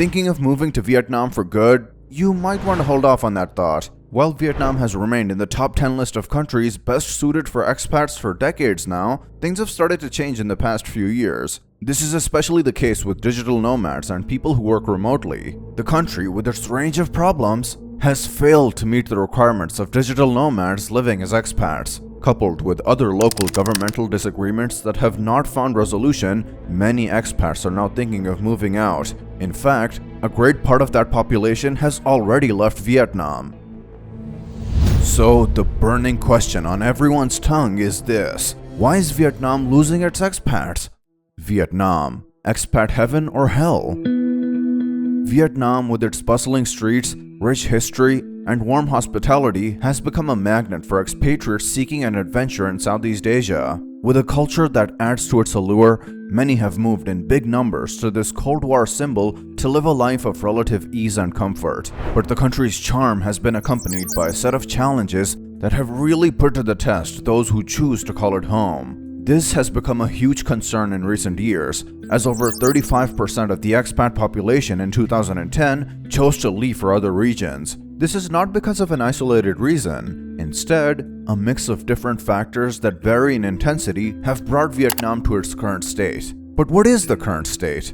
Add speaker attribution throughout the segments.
Speaker 1: Thinking of moving to Vietnam for good? You might want to hold off on that thought. While Vietnam has remained in the top 10 list of countries best suited for expats for decades now, things have started to change in the past few years. This is especially the case with digital nomads and people who work remotely. The country, with its range of problems, has failed to meet the requirements of digital nomads living as expats. Coupled with other local governmental disagreements that have not found resolution, many expats are now thinking of moving out. In fact, a great part of that population has already left Vietnam. So, the burning question on everyone's tongue is this: why is Vietnam losing its expats? Vietnam, expat heaven or hell? Vietnam, with its bustling streets, rich history, and warm hospitality, has become a magnet for expatriates seeking an adventure in Southeast Asia. With a culture that adds to its allure, many have moved in big numbers to this Cold War symbol to live a life of relative ease and comfort. But the country's charm has been accompanied by a set of challenges that have really put to the test those who choose to call it home. This has become a huge concern in recent years, as over 35% of the expat population in 2010 chose to leave for other regions. This is not because of an isolated reason. Instead, a mix of different factors that vary in intensity have brought Vietnam to its current state. But what is the current state?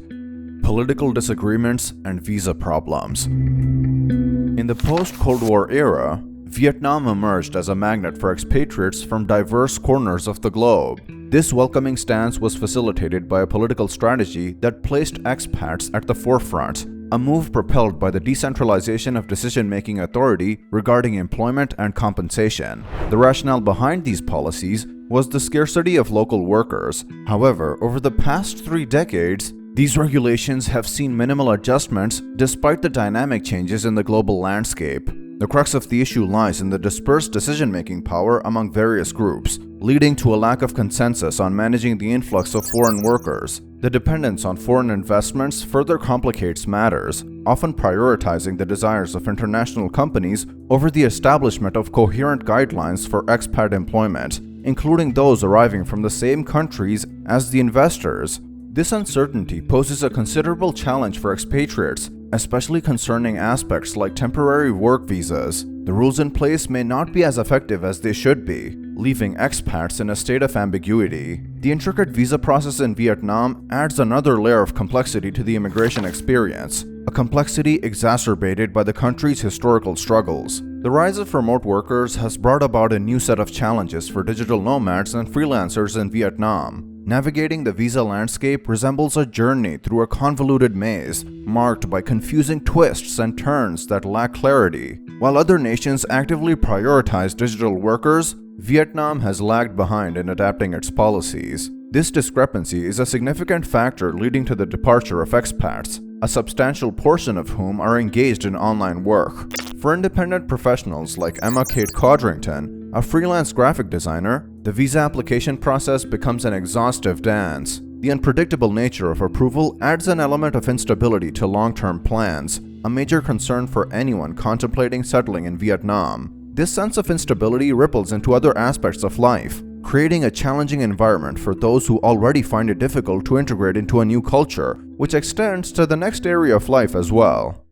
Speaker 1: Political disagreements and visa problems. In the post-Cold War era, Vietnam emerged as a magnet for expatriates from diverse corners of the globe. This welcoming stance was facilitated by a political strategy that placed expats at the forefront, a move propelled by the decentralization of decision-making authority regarding employment and compensation. The rationale behind these policies was the scarcity of local workers. However, over the past 3 decades, these regulations have seen minimal adjustments despite the dynamic changes in the global landscape. The crux of the issue lies in the dispersed decision-making power among various groups, leading to a lack of consensus on managing the influx of foreign workers. The dependence on foreign investments further complicates matters, often prioritizing the desires of international companies over the establishment of coherent guidelines for expat employment, including those arriving from the same countries as the investors. This uncertainty poses a considerable challenge for expatriates, especially concerning aspects like temporary work visas. The rules in place may not be as effective as they should be, leaving expats in a state of ambiguity. The intricate visa process in Vietnam adds another layer of complexity to the immigration experience, a complexity exacerbated by the country's historical struggles. The rise of remote workers has brought about a new set of challenges for digital nomads and freelancers in Vietnam. Navigating the visa landscape resembles a journey through a convoluted maze, marked by confusing twists and turns that lack clarity. While other nations actively prioritize digital workers, Vietnam has lagged behind in adapting its policies. This discrepancy is a significant factor leading to the departure of expats, a substantial portion of whom are engaged in online work. For independent professionals like Emma Kate Codrington, a freelance graphic designer, the visa application process becomes an exhaustive dance. The unpredictable nature of approval adds an element of instability to long-term plans, a major concern for anyone contemplating settling in Vietnam. This sense of instability ripples into other aspects of life, creating a challenging environment for those who already find it difficult to integrate into a new culture, which extends to the next area of life as well.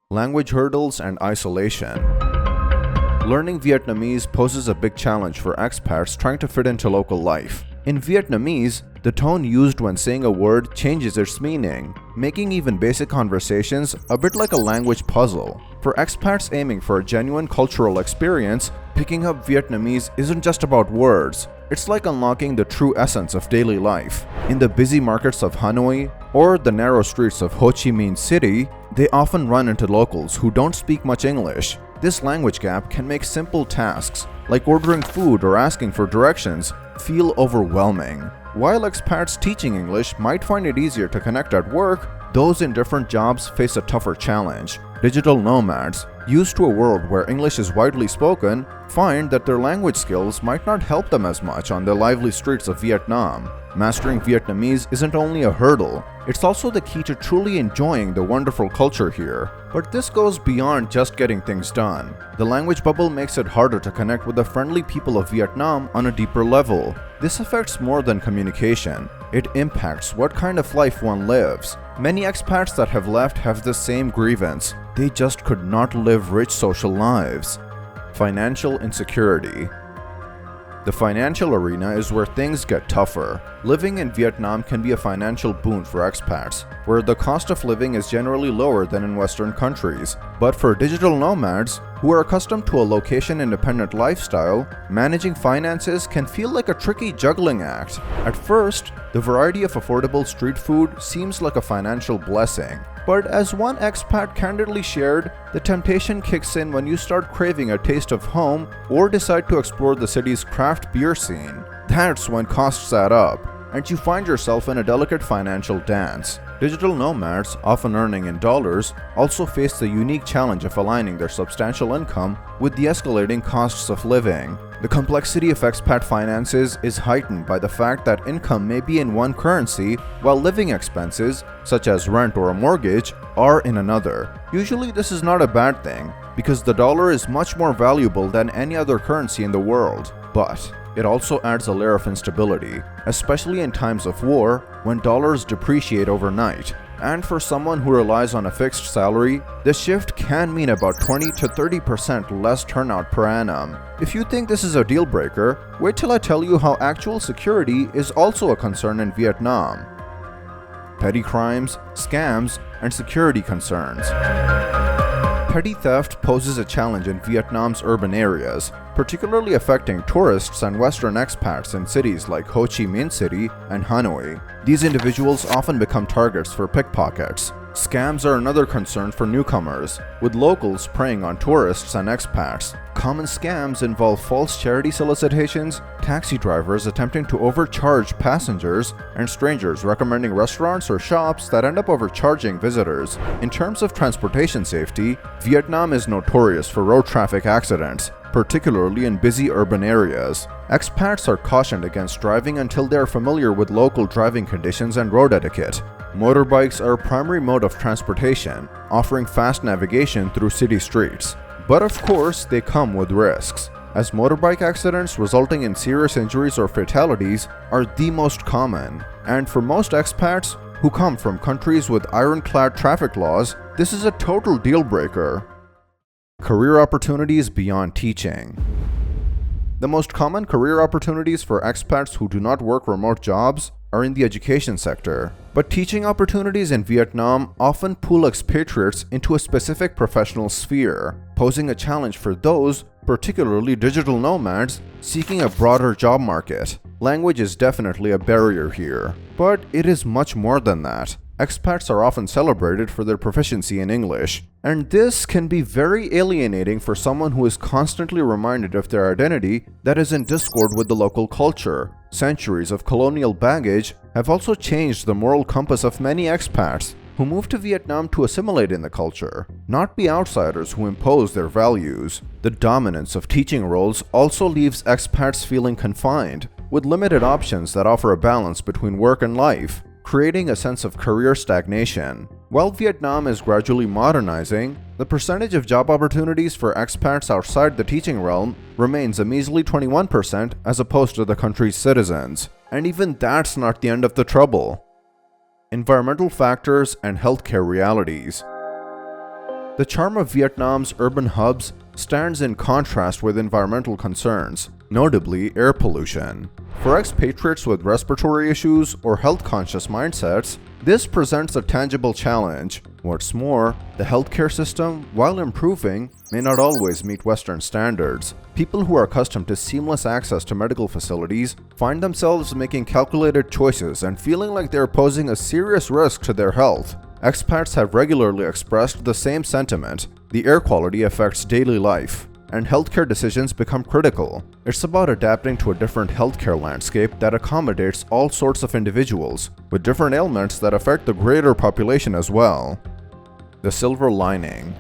Speaker 1: Language hurdles and isolation. Learning Vietnamese poses a big challenge for expats trying to fit into local life. In Vietnamese, the tone used when saying a word changes its meaning, making even basic conversations a bit like a language puzzle. For expats aiming for a genuine cultural experience, picking up Vietnamese isn't just about words. It's like unlocking the true essence of daily life. In the busy markets of Hanoi or the narrow streets of Ho Chi Minh City, they often run into locals who don't speak much English. This language gap can make simple tasks, like ordering food or asking for directions, feel overwhelming. While expats teaching English might find it easier to connect at work, those in different jobs face a tougher challenge. Digital nomads, used to a world where English is widely spoken, find that their language skills might not help them as much on the lively streets of Vietnam. Mastering Vietnamese isn't only a hurdle, it's also the key to truly enjoying the wonderful culture here. But this goes beyond just getting things done. The language bubble makes it harder to connect with the friendly people of Vietnam on a deeper level. This affects more than communication. it impacts what kind of life one lives. Many expats that have left have the same grievance. They just could not live rich social lives. Financial insecurity. The financial arena is where things get tougher. Living in Vietnam can be a financial boon for expats, where the cost of living is generally lower than in Western countries. But for digital nomads, who are accustomed to a location-independent lifestyle, managing finances can feel like a tricky juggling act. At first, the variety of affordable street food seems like a financial blessing. But as one expat candidly shared, the temptation kicks in when you start craving a taste of home or decide to explore the city's craft beer scene. That's when costs add up, and you find yourself in a delicate financial dance. Digital nomads, often earning in dollars, also face the unique challenge of aligning their substantial income with the escalating costs of living. The complexity of expat finances is heightened by the fact that income may be in one currency, while living expenses, such as rent or a mortgage, are in another. Usually this is not a bad thing, because the dollar is much more valuable than any other currency in the world. But it also adds a layer of instability, especially in times of war when dollars depreciate overnight. And for someone who relies on a fixed salary, the shift can mean about 20 to 30% less turnout per annum. If you think this is a deal breaker, wait till I tell you how actual security is also a concern in Vietnam. Petty crimes, scams, and security concerns. Petty theft poses a challenge in Vietnam's urban areas, particularly affecting tourists and Western expats in cities like Ho Chi Minh City and Hanoi. These individuals often become targets for pickpockets. Scams are another concern for newcomers, with locals preying on tourists and expats. Common scams involve false charity solicitations, taxi drivers attempting to overcharge passengers, and strangers recommending restaurants or shops that end up overcharging visitors. In terms of transportation safety, Vietnam is notorious for road traffic accidents, particularly in busy urban areas. Expats are cautioned against driving until they are familiar with local driving conditions and road etiquette. Motorbikes are a primary mode of transportation, offering fast navigation through city streets. But of course, they come with risks, as motorbike accidents resulting in serious injuries or fatalities are the most common. And for most expats who come from countries with ironclad traffic laws, this is a total deal breaker. Career opportunities beyond teaching. The most common career opportunities for expats who do not work remote jobs are in the education sector. But teaching opportunities in Vietnam often pull expatriates into a specific professional sphere, posing a challenge for those, particularly digital nomads, seeking a broader job market. Language is definitely a barrier here, but it is much more than that. Expats are often celebrated for their proficiency in English, and this can be very alienating for someone who is constantly reminded of their identity that is in discord with the local culture. Centuries of colonial baggage have also changed the moral compass of many expats who move to Vietnam to assimilate in the culture, not be outsiders who impose their values. The dominance of teaching roles also leaves expats feeling confined, with limited options that offer a balance between work and life, creating a sense of career stagnation. While Vietnam is gradually modernizing, the percentage of job opportunities for expats outside the teaching realm remains a measly 21% as opposed to the country's citizens. And even that's not the end of the trouble. Environmental factors and healthcare realities. The charm of Vietnam's urban hubs stands in contrast with environmental concerns, notably air pollution. For expatriates with respiratory issues or health-conscious mindsets, this presents a tangible challenge. What's more, the healthcare system, while improving, may not always meet Western standards. People who are accustomed to seamless access to medical facilities find themselves making calculated choices and feeling like they're posing a serious risk to their health. Expats have regularly expressed the same sentiment. The air quality affects daily life, and healthcare decisions become critical. It's about adapting to a different healthcare landscape that accommodates all sorts of individuals, with different ailments that affect the greater population as well. The silver lining.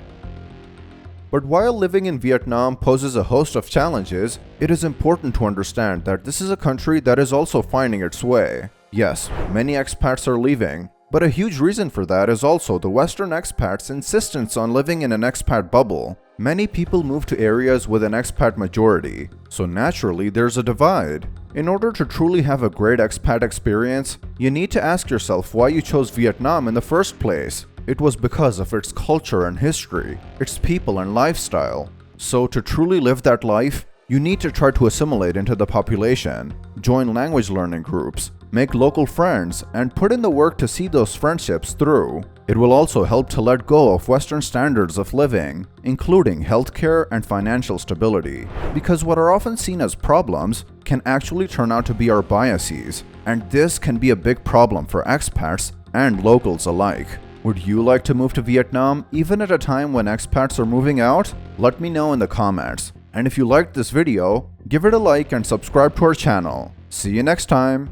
Speaker 1: But while living in Vietnam poses a host of challenges, it is important to understand that this is a country that is also finding its way. Yes, many expats are leaving, but a huge reason for that is also the Western expats' insistence on living in an expat bubble. Many people move to areas with an expat majority, so naturally there's a divide. In order to truly have a great expat experience, you need to ask yourself why you chose Vietnam in the first place. It was because of its culture and history, its people and lifestyle. So to truly live that life, you need to try to assimilate into the population, join language learning groups, make local friends, and put in the work to see those friendships through. It will also help to let go of Western standards of living, including healthcare and financial stability, because what are often seen as problems can actually turn out to be our biases, and this can be a big problem for expats and locals alike. Would you like to move to Vietnam even at a time when expats are moving out? Let me know in the comments. And if you liked this video, give it a like and subscribe to our channel. See you next time!